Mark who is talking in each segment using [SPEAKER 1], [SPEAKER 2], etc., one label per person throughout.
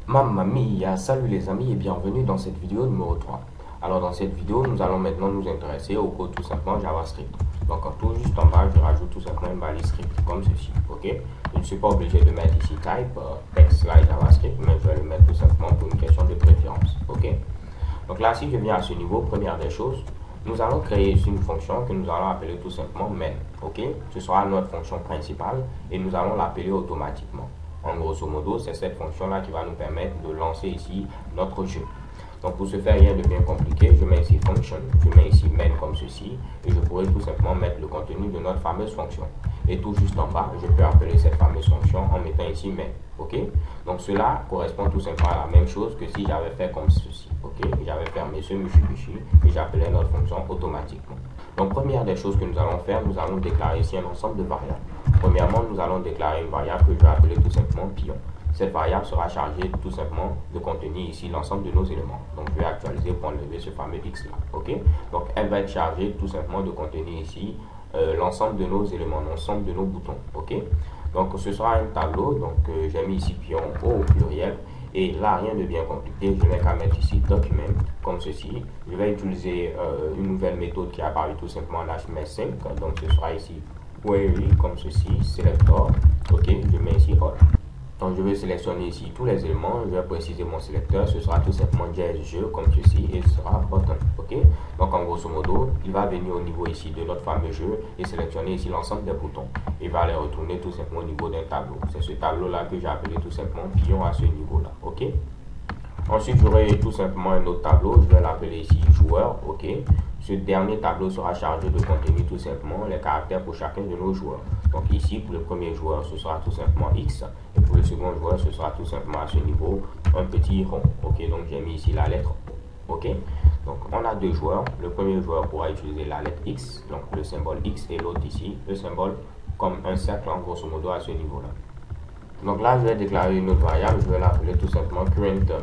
[SPEAKER 1] Mamma mia, salut les amis et bienvenue dans cette vidéo numéro 3. Alors dans cette vidéo, nous allons maintenant nous intéresser au code tout simplement JavaScript. Donc tout juste en bas, je rajoute tout simplement une balise script comme ceci, ok. Je ne suis pas obligé de mettre ici type text slide JavaScript, mais je vais le mettre tout simplement pour une question de préférence, ok. Donc là, si je viens à ce niveau, première des choses, nous allons créer ici une fonction que nous allons appeler tout simplement main, ok. Ce sera notre fonction principale et nous allons l'appeler automatiquement. En grosso modo, c'est cette fonction-là qui va nous permettre de lancer ici notre jeu. Donc pour ce faire, rien de bien compliqué, je mets ici function, je mets ici main comme ceci, et je pourrais tout simplement mettre le contenu de notre fameuse fonction. Et tout juste en bas, je peux appeler cette fameuse fonction en mettant ici main. Ok. Donc cela correspond tout simplement à la même chose que si j'avais fait comme ceci. Ok. J'avais fermé ce Mitsubishi et j'appelais notre fonction automatiquement. Donc première des choses que nous allons faire, nous allons déclarer ici un ensemble de variables. Premièrement, nous allons déclarer une variable que je vais appeler tout simplement pion. Cette variable sera chargée tout simplement de contenir ici l'ensemble de nos éléments. Donc je vais actualiser pour enlever ce fameux X là. Ok. Donc elle va être chargée tout simplement de contenir ici l'ensemble de nos éléments, l'ensemble de nos boutons. Ok. Donc ce sera un tableau. Donc j'ai mis ici pion au pluriel. Et là, rien de bien compliqué, je n'ai qu'à mettre ici document comme ceci. Je vais utiliser une nouvelle méthode qui est apparue tout simplement en HTML5. Donc ce sera ici query comme ceci, selector. Ok, je mets ici all. Donc je vais sélectionner ici tous les éléments, je vais préciser mon sélecteur, ce sera tout simplement jeu comme ceci et ce sera button, ok. Donc en grosso modo, il va venir au niveau ici de notre fameux jeu et sélectionner ici l'ensemble des boutons. Il va les retourner tout simplement au niveau d'un tableau. C'est ce tableau là que j'ai appelé tout simplement pion à ce niveau là, ok. Ensuite, j'aurai tout simplement un autre tableau, je vais l'appeler ici joueur, ok. Ce dernier tableau sera chargé de contenir tout simplement les caractères pour chacun de nos joueurs. Donc ici, pour le premier joueur, ce sera tout simplement X, et pour le second joueur, ce sera tout simplement à ce niveau un petit rond, ok. Donc j'ai mis ici la lettre O, ok. Donc on a deux joueurs, le premier joueur pourra utiliser la lettre X, donc le symbole X, et l'autre ici, le symbole comme un cercle en grosso modo à ce niveau-là. Donc là, je vais déclarer une autre variable, je vais l'appeler tout simplement current.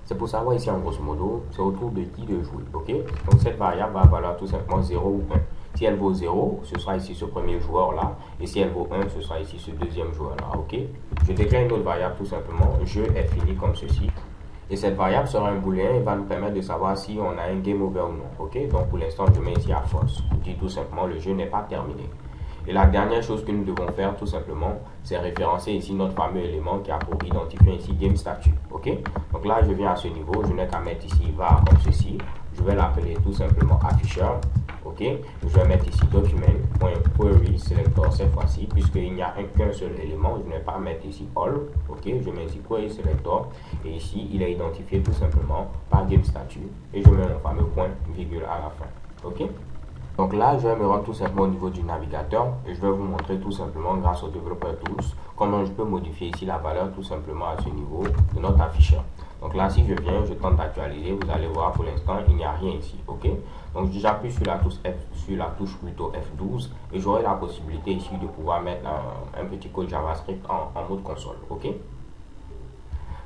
[SPEAKER 1] C'est pour savoir ici en grosso modo, c'est au tour de qui de jouer, ok. Donc cette variable va valoir tout simplement 0 ou 1. Si elle vaut 0, ce sera ici ce premier joueur là, et si elle vaut 1, ce sera ici ce deuxième joueur là, ok. Je déclare une autre variable tout simplement, jeu est fini comme ceci. Et cette variable sera un booléen et va nous permettre de savoir si on a un game over ou non, ok. Donc pour l'instant, je mets ici à false, pour dire tout simplement le jeu n'est pas terminé. Et la dernière chose que nous devons faire tout simplement, c'est référencer ici notre fameux élément qui a pour identifier ici game statue. Ok. Donc là, je viens à ce niveau, je n'ai qu'à mettre ici var comme ceci. Je vais l'appeler tout simplement afficheur. Ok. Je vais mettre ici document.query selector cette fois-ci, puisqu'il n'y a qu'un seul élément, je ne vais pas mettre ici all. Ok. Je mets ici query selector et ici il est identifié tout simplement par game statue et je mets mon fameux point virgule à la fin. Ok. Donc là, je vais me rendre tout simplement au niveau du navigateur et je vais vous montrer tout simplement grâce au développeur tools comment je peux modifier ici la valeur tout simplement à ce niveau de notre afficheur. Donc là, si je viens, je tente d'actualiser, vous allez voir pour l'instant, il n'y a rien ici, ok. Donc j'appuie sur la touche plutôt F12 et j'aurai la possibilité ici de pouvoir mettre un petit code JavaScript en mode console, ok.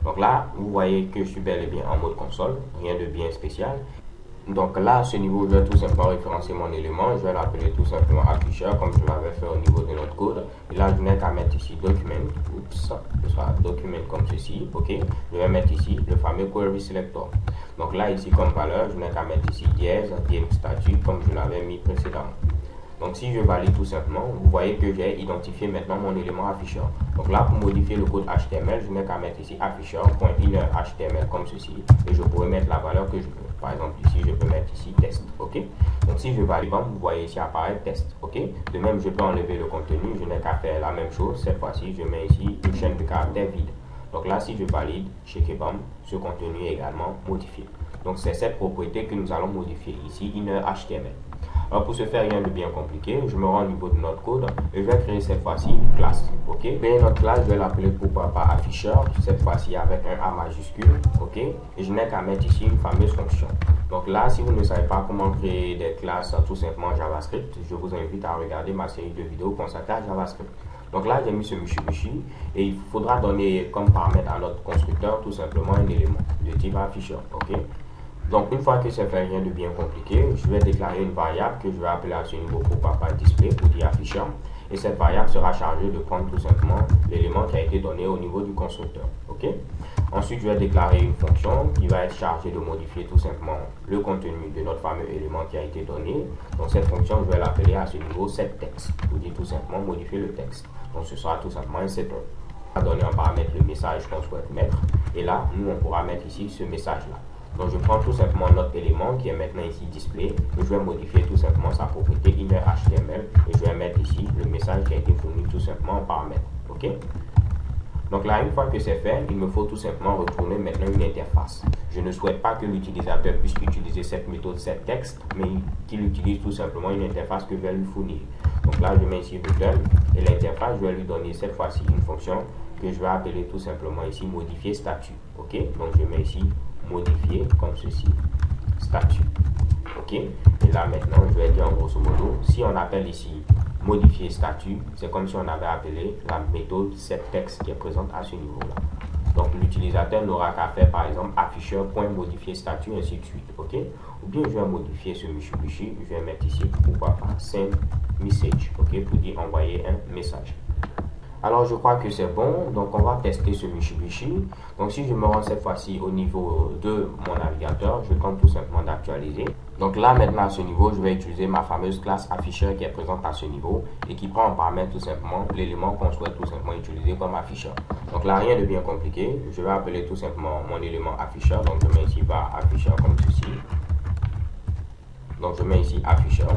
[SPEAKER 1] Donc là, vous voyez que je suis bel et bien en mode console, rien de bien spécial. Donc là, à ce niveau, je vais tout simplement référencer mon élément. Je vais l'appeler tout simplement afficheur, comme je l'avais fait au niveau de notre code. Et là, je n'ai qu'à mettre ici document. Oups, ce sera document comme ceci. Ok. Je vais mettre ici le fameux query selector. Donc là, ici, comme valeur, je n'ai qu'à mettre ici dièse, game statue, comme je l'avais mis précédemment. Donc si je valide tout simplement, vous voyez que j'ai identifié maintenant mon élément afficheur. Donc là, pour modifier le code HTML, je n'ai qu'à mettre ici afficheur.innerHTML comme ceci. Et je pourrais mettre la valeur que je veux. Par exemple, ici, je peux mettre ici test. Ok. Donc si je valide, vous voyez ici apparaître test. Ok. De même, je peux enlever le contenu. Je n'ai qu'à faire la même chose. Cette fois-ci, je mets ici une chaîne de caractères vide. Donc là, si je valide, checkebam, ce contenu est également modifié. Donc c'est cette propriété que nous allons modifier ici, innerHTML. Alors pour ce faire, rien de bien compliqué, je me rends au niveau de notre code et je vais créer cette fois-ci une classe. Ok. Créer notre classe, je vais l'appeler pourquoi pas afficheur, cette fois-ci avec un A majuscule. Ok. Et je n'ai qu'à mettre ici une fameuse fonction. Donc là, si vous ne savez pas comment créer des classes tout simplement JavaScript, je vous invite à regarder ma série de vidéos consacrée à JavaScript. Donc là, j'ai mis ce Mitsubishi et il faudra donner comme paramètre à notre constructeur tout simplement un élément de type afficheur. Ok. Donc une fois que c'est fait, rien de bien compliqué, je vais déclarer une variable que je vais appeler à ce niveau pour papa display pour dire afficheur. et cette variable sera chargée de prendre tout simplement l'élément qui a été donné au niveau du constructeur. Ok. Ensuite, je vais déclarer une fonction qui va être chargée de modifier tout simplement le contenu de notre fameux élément qui a été donné. Donc cette fonction, je vais l'appeler à ce niveau setText, pour dire tout simplement modifier le texte. Donc ce sera tout simplement un setter. On va donner en paramètre le message qu'on souhaite mettre, et là, nous, on pourra mettre ici ce message-là. Donc je prends tout simplement notre élément qui est maintenant ici display, et je vais modifier tout simplement sa propriété inner.html, et je vais mettre ici le message qui a été fourni tout simplement en paramètre. Ok. Donc là, une fois que c'est fait, il me faut tout simplement retourner maintenant une interface. Je ne souhaite pas que l'utilisateur puisse utiliser cette méthode setText, mais qu'il utilise tout simplement une interface que je vais lui fournir. Donc là, je mets ici button, et l'interface, je vais lui donner cette fois-ci une fonction que je vais appeler tout simplement ici modifier statut. Ok. Donc je mets ici modifier comme ceci statut. Ok. Et là maintenant, je vais dire en grosso modo, si on appelle ici modifier statut, c'est comme si on avait appelé la méthode setText qui est présente à ce niveau-là. Donc l'utilisateur n'aura qu'à faire par exemple afficheur.modifier statut, ainsi de suite. Ok. Ou bien je vais modifier ce Mitsubishi, je vais mettre ici pourquoi pas send message. Ok. Pour dire envoyer un message. Alors je crois que c'est bon, donc on va tester ce Mitsubishi. Donc si je me rends cette fois-ci au niveau de mon navigateur, je tente tout simplement d'actualiser. Donc là maintenant à ce niveau, je vais utiliser ma fameuse classe afficheur qui est présente à ce niveau et qui prend en paramètre tout simplement l'élément qu'on souhaite tout simplement utiliser comme afficheur. Donc là rien de bien compliqué, je vais appeler tout simplement mon élément afficheur. Donc je mets ici var afficheur comme ceci. Donc je mets ici afficheur,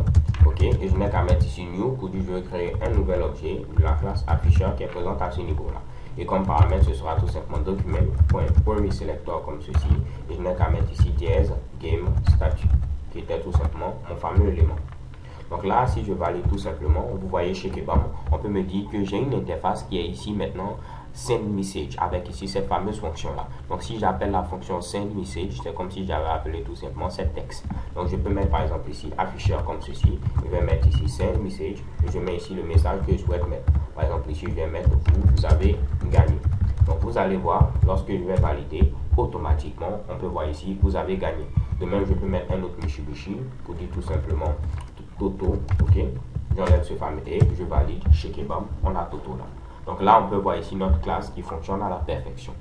[SPEAKER 1] ok, et je n'ai qu'à mettre ici new pour dire je veux créer un nouvel objet de la classe afficheur qui est présente à ce niveau-là. Et comme paramètre, ce sera tout simplement document.querySelector comme ceci, et je n'ai qu'à mettre ici dièse game statut, qui était tout simplement mon fameux élément. Donc là, si je valide tout simplement, vous voyez chez Kebam, on peut me dire que j'ai une interface qui est ici maintenant send message avec ici cette fameuse fonction là. Donc si j'appelle la fonction send message, c'est comme si j'avais appelé tout simplement setText. Donc je peux mettre par exemple ici afficheur comme ceci, je vais mettre ici send message et je mets ici le message que je souhaite mettre. Par exemple ici je vais mettre vous avez gagné. Donc vous allez voir, lorsque je vais valider, automatiquement on peut voir ici vous avez gagné. De même je peux mettre un autre Mitsubishi pour dire tout simplement Toto, ok, j'enlève ce fameux et je valide, chez Kebam, on a Toto là. Donc là, on peut voir ici notre classe qui fonctionne à la perfection.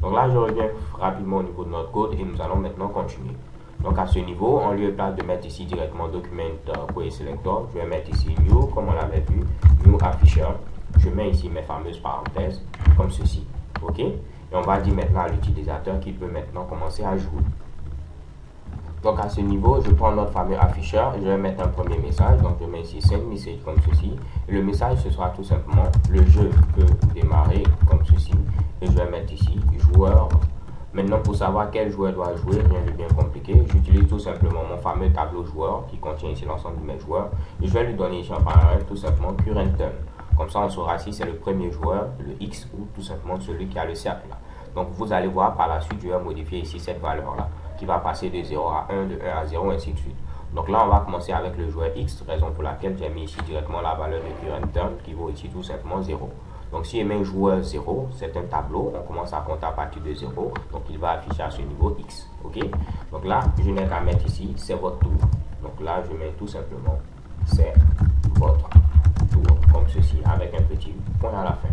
[SPEAKER 1] Donc là, je reviens rapidement au niveau de notre code et nous allons maintenant continuer. Donc à ce niveau, en lieu et place de mettre ici directement document.querySelector, je vais mettre ici new, comme on l'avait vu, new afficheur. Je mets ici mes fameuses parenthèses, comme ceci. Ok. Et on va dire maintenant à l'utilisateur qu'il peut maintenant commencer à jouer. Donc à ce niveau, je prends notre fameux afficheur et je vais mettre un premier message. Donc je mets ici send message comme ceci. Et le message, ce sera tout simplement le jeu peut démarrer comme ceci. Et je vais mettre ici joueur. Maintenant, pour savoir quel joueur doit jouer, rien de bien compliqué, j'utilise tout simplement mon fameux tableau joueur qui contient ici l'ensemble de mes joueurs. Et je vais lui donner ici en paramètre tout simplement current turn. Comme ça, on saura si c'est le premier joueur, le X ou tout simplement celui qui a le cercle là. Donc vous allez voir par la suite, je vais modifier ici cette valeur là, qui va passer de 0 à 1, de 1 à 0, ainsi de suite. Donc là, on va commencer avec le joueur X, raison pour laquelle j'ai mis ici directement la valeur de current turn qui vaut ici tout simplement 0. Donc si je mets un joueur 0, c'est un tableau, on commence à compter à partir de 0, donc il va afficher à ce niveau X. Ok. Donc là, je n'ai qu'à mettre ici, c'est votre tour. Donc là, je mets tout simplement, c'est votre tour, comme ceci, avec un petit point à la fin.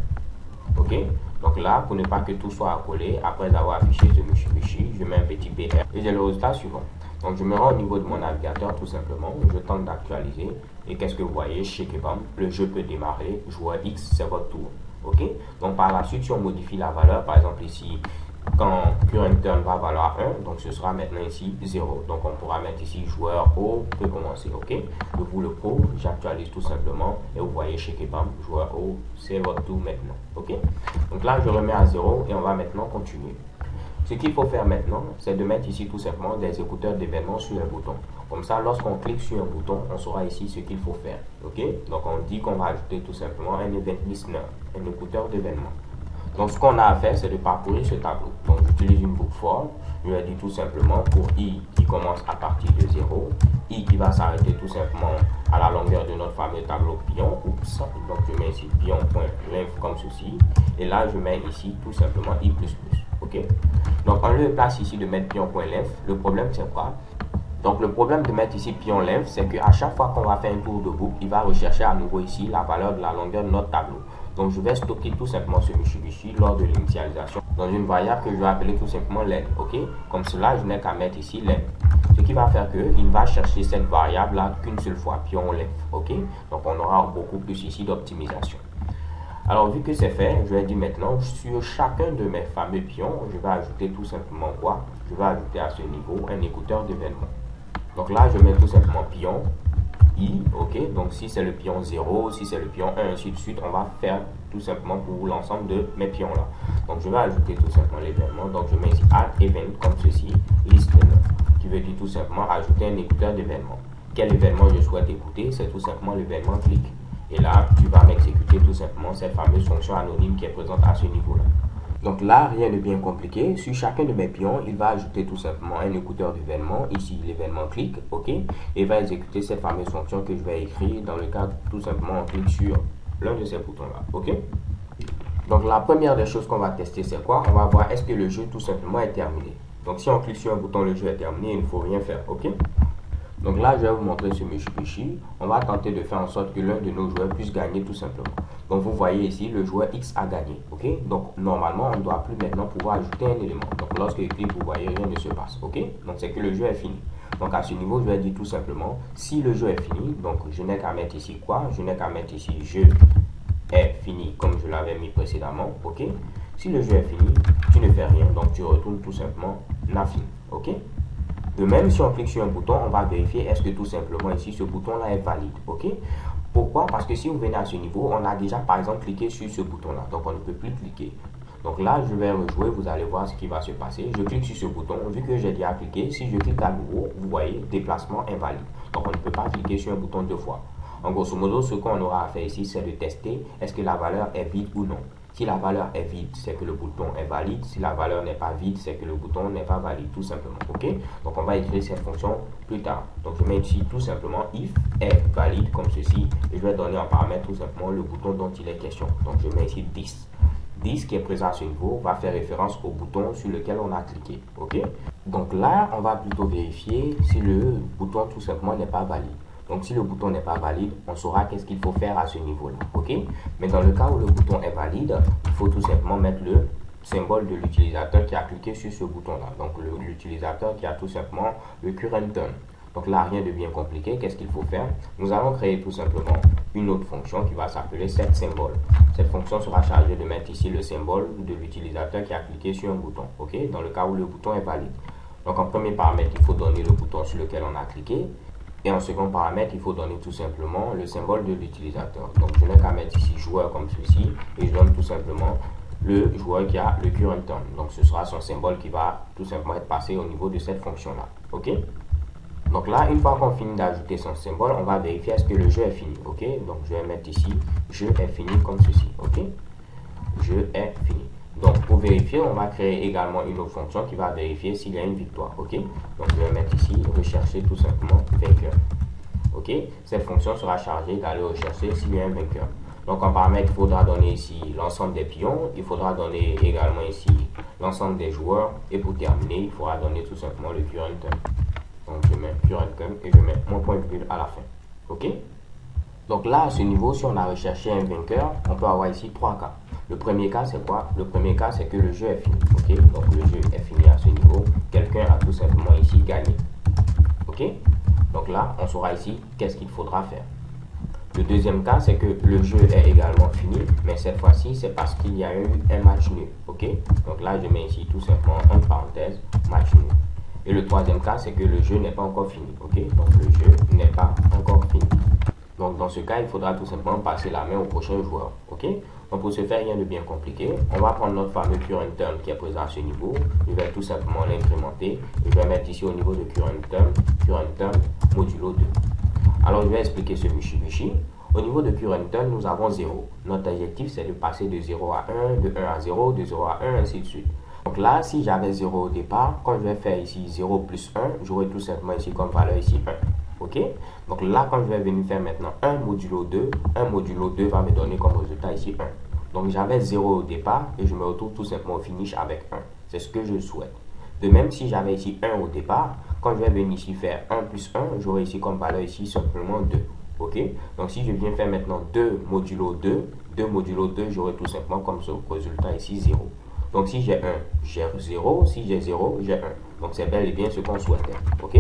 [SPEAKER 1] Ok. Donc là, pour ne pas que tout soit accolé, après avoir affiché ce Mitsubishi, je mets un petit BR et j'ai le résultat suivant. Donc je me rends au niveau de mon navigateur tout simplement, je tente d'actualiser et qu'est-ce que vous voyez chez Kebam, le jeu peut démarrer, joueur X, c'est votre tour. Ok. Donc par la suite, si on modifie la valeur, par exemple ici, quand current turn va valoir 1, donc ce sera maintenant ici 0. Donc on pourra mettre ici joueur O peut commencer. Ok. Je vous le prouve, j'actualise tout simplement et vous voyez chez Kebam, joueur O, c'est votre tour maintenant. Ok. Donc là, je remets à 0 et on va maintenant continuer. Ce qu'il faut faire maintenant, c'est de mettre ici tout simplement des écouteurs d'événements sur un bouton. Comme ça, lorsqu'on clique sur un bouton, on saura ici ce qu'il faut faire. Ok. Donc on dit qu'on va ajouter tout simplement un event listener, un écouteur d'événements. Donc ce qu'on a à faire, c'est de parcourir ce tableau. Donc j'utilise une boucle for, je vais dire tout simplement pour i qui commence à partir de 0, i qui va s'arrêter tout simplement à la longueur de notre fameux tableau pion. Oups. Donc je mets ici pion.length comme ceci, et là je mets ici tout simplement i++. Ok. Donc en lieu de place ici de mettre pion.length, le problème c'est quoi? Donc le problème de mettre ici pion length, c'est qu'à chaque fois qu'on va faire un tour de boucle, il va rechercher à nouveau ici la valeur de la longueur de notre tableau. Donc je vais stocker tout simplement ce Mitsubishi lors de l'initialisation dans une variable que je vais appeler tout simplement len. Ok, comme cela, je n'ai qu'à mettre ici len. Ce qui va faire qu'il va chercher cette variable là qu'une seule fois, pion length. Ok, donc on aura beaucoup plus ici d'optimisation. Alors vu que c'est fait, je vais dire maintenant sur chacun de mes fameux pions, je vais ajouter tout simplement quoi? Je vais ajouter à ce niveau un écouteur d'événements. Donc là, je mets tout simplement pion i, ok, donc si c'est le pion 0, si c'est le pion 1, ainsi de suite, on va faire tout simplement pour l'ensemble de mes pions là. Donc je vais ajouter tout simplement l'événement, donc je mets ici add event comme ceci, listen, qui veut dire tout simplement ajouter un écouteur d'événements. Quel événement je souhaite écouter? C'est tout simplement l'événement clic. Et là, tu vas m'exécuter tout simplement cette fameuse fonction anonyme qui est présente à ce niveau-là. Donc là, rien de bien compliqué. Sur chacun de mes pions, il va ajouter tout simplement un écouteur d'événement. Ici, l'événement clic, ok. Et il va exécuter cette fameuse fonction que je vais écrire dans le cadre, tout simplement, on clique sur l'un de ces boutons-là, ok. Donc la première des choses qu'on va tester, c'est quoi? On va voir est-ce que le jeu tout simplement est terminé. Donc si on clique sur un bouton, le jeu est terminé, il ne faut rien faire, ok. Donc là, je vais vous montrer ce Mitsubishi. On va tenter de faire en sorte que l'un de nos joueurs puisse gagner tout simplement. Donc vous voyez ici, le joueur X a gagné. Ok. Donc normalement, on ne doit plus maintenant pouvoir ajouter un élément. Donc lorsque je clique, vous voyez, rien ne se passe. Ok. Donc c'est que le jeu est fini. Donc à ce niveau, je vais dire tout simplement, si le jeu est fini, donc je n'ai qu'à mettre ici quoi? Je n'ai qu'à mettre ici jeu est fini comme je l'avais mis précédemment. Ok. Si le jeu est fini, tu ne fais rien. Donc tu retournes tout simplement nothing. Ok. De même, si on clique sur un bouton, on va vérifier est-ce que tout simplement ici, ce bouton-là est valide. Ok. Pourquoi? Parce que si vous venez à ce niveau, on a déjà par exemple cliqué sur ce bouton-là. Donc on ne peut plus cliquer. Donc là, je vais rejouer, vous allez voir ce qui va se passer. Je clique sur ce bouton. Vu que j'ai déjà cliqué, si je clique à nouveau, vous voyez, déplacement invalide. Donc on ne peut pas cliquer sur un bouton deux fois. En grosso modo, ce qu'on aura à faire ici, c'est de tester est-ce que la valeur est vide ou non. Si la valeur est vide, c'est que le bouton est valide. Si la valeur n'est pas vide, c'est que le bouton n'est pas valide, tout simplement. Ok. Donc on va écrire cette fonction plus tard. Donc je mets ici tout simplement if est valide comme ceci. Et je vais donner en paramètre tout simplement le bouton dont il est question. Donc je mets ici 10. 10 qui est présent à ce niveau va faire référence au bouton sur lequel on a cliqué. Ok. Donc là, on va plutôt vérifier si le bouton tout simplement n'est pas valide. Donc si le bouton n'est pas valide, on saura qu'est-ce qu'il faut faire à ce niveau-là. Ok. Mais dans le cas où le bouton est valide, il faut tout simplement mettre le symbole de l'utilisateur qui a cliqué sur ce bouton-là. Donc l'utilisateur qui a tout simplement le current turn. Donc là, rien de bien compliqué. Qu'est-ce qu'il faut faire? Nous allons créer tout simplement une autre fonction qui va s'appeler setSymbol. Cette fonction sera chargée de mettre ici le symbole de l'utilisateur qui a cliqué sur un bouton. Ok. Dans le cas où le bouton est valide. Donc en premier paramètre, il faut donner le bouton sur lequel on a cliqué. Et en second paramètre, il faut donner tout simplement le symbole de l'utilisateur. Donc je n'ai qu'à mettre ici joueur comme ceci et je donne tout simplement le joueur qui a le current turn. Donc ce sera son symbole qui va tout simplement être passé au niveau de cette fonction-là. Ok. Donc là, une fois qu'on finit d'ajouter son symbole, on va vérifier est-ce que le jeu est fini. Ok. Donc je vais mettre ici jeu est fini comme ceci. Ok. Jeu est fini. Donc pour vérifier, on va créer également une autre fonction qui va vérifier s'il y a une victoire. Ok. Donc je vais mettre ici rechercher tout simplement vainqueur. Ok. Cette fonction sera chargée d'aller rechercher s'il y a un vainqueur. Donc en paramètre, il faudra donner ici l'ensemble des pions. Il faudra donner également ici l'ensemble des joueurs. Et pour terminer, il faudra donner tout simplement le current turn. Donc je mets current turn et je mets mon point virgule à la fin. Ok. Donc là, à ce niveau, si on a recherché un vainqueur, on peut avoir ici trois cas. Le premier cas, c'est quoi? Le premier cas, c'est que le jeu est fini. Ok. Donc le jeu est fini à ce niveau. Quelqu'un a tout simplement ici gagné. Ok. Donc là, on saura ici qu'est-ce qu'il faudra faire. Le deuxième cas, c'est que le jeu est également fini, mais cette fois-ci, c'est parce qu'il y a eu un match nul. Ok. Donc là, je mets ici tout simplement entre parenthèses match nul. Et le troisième cas, c'est que le jeu n'est pas encore fini. Ok. Donc le jeu n'est pas encore fini. Donc dans ce cas, il faudra tout simplement passer la main au prochain joueur. Ok. Donc pour ce faire, rien de bien compliqué. On va prendre notre fameux current turn qui est présent à ce niveau. Je vais tout simplement l'incrémenter. Et je vais mettre ici au niveau de current turn modulo 2. Alors je vais expliquer ce Mitsubishi. Au niveau de current turn, nous avons 0. Notre objectif, c'est de passer de 0 à 1, de 1 à 0, de 0 à 1, ainsi de suite. Donc là, si j'avais 0 au départ, quand je vais faire ici 0 plus 1, j'aurai tout simplement ici comme valeur ici 1. Ok. Donc là, quand je vais venir faire maintenant 1 modulo 2, 1 modulo 2 va me donner comme résultat ici 1. Donc j'avais 0 au départ et je me retrouve tout simplement au finish avec 1. C'est ce que je souhaite. De même, si j'avais ici 1 au départ, quand je vais venir ici faire 1 plus 1, j'aurai ici comme valeur ici simplement 2. Ok? Donc si je viens faire maintenant 2 modulo 2, 2 modulo 2, j'aurai tout simplement comme ce résultat ici 0. Donc si j'ai 1, j'ai 0. Si j'ai 0, j'ai 1. Donc c'est bel et bien ce qu'on souhaitait. Ok?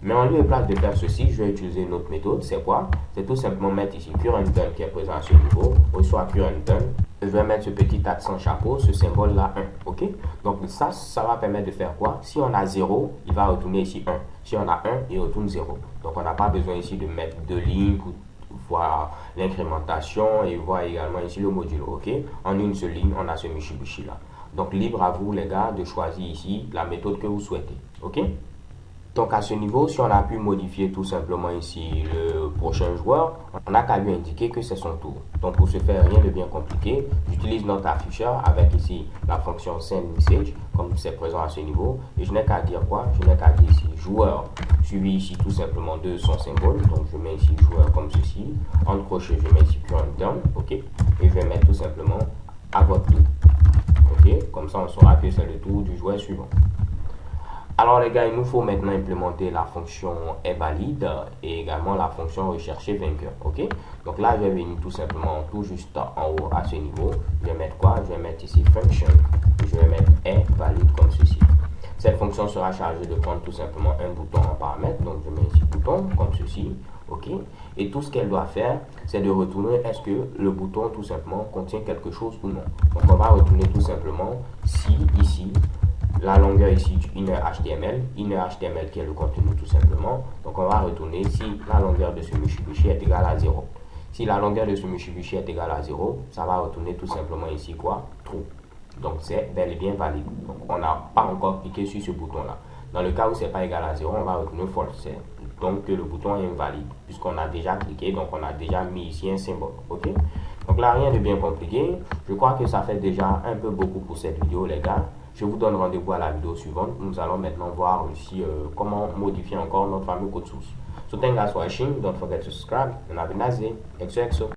[SPEAKER 1] Mais en lieu et place de faire ceci, je vais utiliser une autre méthode. C'est quoi? C'est tout simplement mettre ici current done qui est présent à ce niveau, ou soit current done. Je vais mettre ce petit accent chapeau, ce symbole là 1. Ok? Donc ça va permettre de faire quoi? Si on a 0, il va retourner ici 1. Si on a 1, il retourne 0. Donc on n'a pas besoin ici de mettre deux lignes pour voir l'incrémentation et voir également ici le modulo. Ok? En une seule ligne, on a ce Mitsubishi là. Donc libre à vous les gars de choisir ici la méthode que vous souhaitez. Ok? Donc à ce niveau, si on a pu modifier tout simplement ici le prochain joueur, on n'a qu'à lui indiquer que c'est son tour. Donc pour ce faire, rien de bien compliqué, j'utilise notre afficheur avec ici la fonction send message, comme c'est présent à ce niveau. Et je n'ai qu'à dire quoi? Je n'ai qu'à dire ici joueur, suivi ici tout simplement de son symbole. Donc je mets ici joueur comme ceci. En crochet, je mets ici current done, ok. Et je vais mettre tout simplement à votre tour. Ok, comme ça on saura que c'est le tour du joueur suivant. Alors les gars, il nous faut maintenant implémenter la fonction est valide et également la fonction rechercher vainqueur. Ok? Donc là, je vais venir tout simplement tout juste en haut à ce niveau. Je vais mettre quoi? Je vais mettre ici function. Je vais mettre est valide comme ceci. Cette fonction sera chargée de prendre tout simplement un bouton en paramètre. Donc je mets ici bouton comme ceci. Ok? Et tout ce qu'elle doit faire, c'est de retourner est-ce que le bouton tout simplement contient quelque chose ou non. Donc on va retourner tout simplement si ici la longueur ici du inner HTML qui est le contenu tout simplement. Donc on va retourner si la longueur de ce Mitsubishi est égale à 0. Si la longueur de ce Mitsubishi est égale à 0, ça va retourner tout simplement ici quoi? True. Donc c'est bel et bien valide. Donc on n'a pas encore cliqué sur ce bouton là. Dans le cas où c'est pas égal à 0, on va retourner false. Donc le bouton est invalide puisqu'on a déjà cliqué, donc on a déjà mis ici un symbole. Ok? Donc là rien de bien compliqué. Je crois que ça fait déjà un peu beaucoup pour cette vidéo les gars. Je vous donne rendez-vous à la vidéo suivante. Nous allons maintenant voir aussi comment modifier encore notre fameux code source. So thank you guys for watching. Don't forget to subscribe and have a nice day. XOXO.